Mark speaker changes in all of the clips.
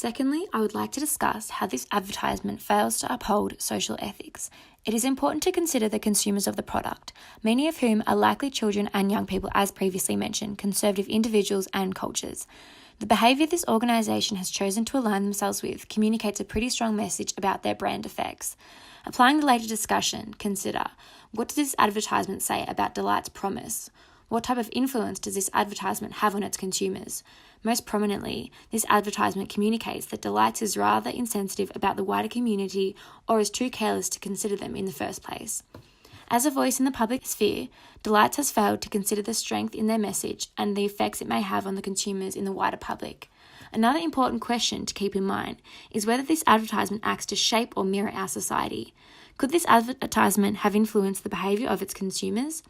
Speaker 1: Secondly, I would like to discuss how this advertisement fails to uphold social ethics. It is important to consider the consumers of the product, many of whom are likely children and young people, as previously mentioned, conservative individuals and cultures. The behaviour this organisation has chosen to align themselves with communicates a pretty strong message about their brand effects. Applying the later discussion, consider, what does this advertisement say about Delight's promise? What type of influence does this advertisement have on its consumers? Most prominently, this advertisement communicates that Delight's is rather insensitive about the wider community or is too careless to consider them in the first place. As a voice in the public sphere, Delight's has failed to consider the strength in their message and the effects it may have on the consumers in the wider public. Another important question to keep in mind is whether this advertisement acts to shape or mirror our society. Could this advertisement have influenced the behaviour of its consumers?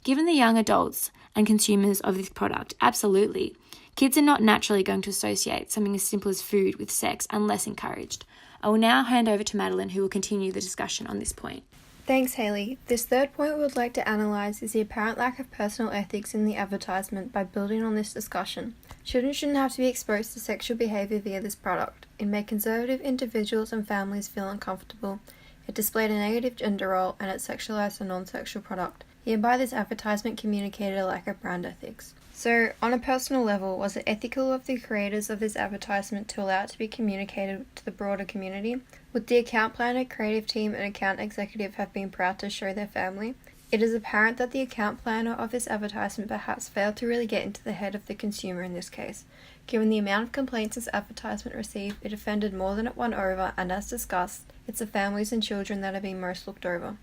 Speaker 1: Given the young adults and consumers of this product, absolutely. Kids are not naturally going to associate something as simple as food with sex unless encouraged. I will now hand over to Madeline, who will continue the discussion on this point.
Speaker 2: Thanks, Hayley. This third point we would like to analyse is the apparent lack of personal ethics in the advertisement by building on this discussion. Children shouldn't have to be exposed to sexual behaviour via this product. It made conservative individuals and families feel uncomfortable. It displayed a negative gender role and it sexualised a non-sexual product. Hereby, this advertisement communicated a lack of brand ethics. So, on a personal level, was it ethical of the creators of this advertisement to allow it to be communicated to the broader community? Would the account planner, creative team, and account executive have been proud to show their family? It is apparent that the account planner of this advertisement perhaps failed to really get into the head of the consumer in this case. Given the amount of complaints this advertisement received, it offended more than it won over, and as discussed, it's the families and children that are being most looked over.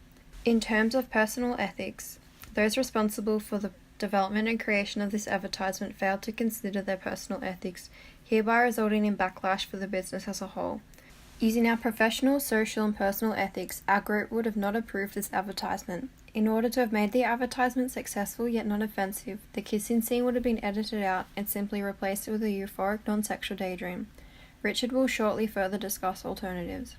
Speaker 2: In terms of personal ethics, those responsible for the development and creation of this advertisement failed to consider their personal ethics, hereby resulting in backlash for the business as a whole. Using our professional, social, and personal ethics, our group would have not approved this advertisement. In order to have made the advertisement successful yet not offensive, the kissing scene would have been edited out and simply replaced with a euphoric non-sexual daydream. Richard will shortly further discuss alternatives.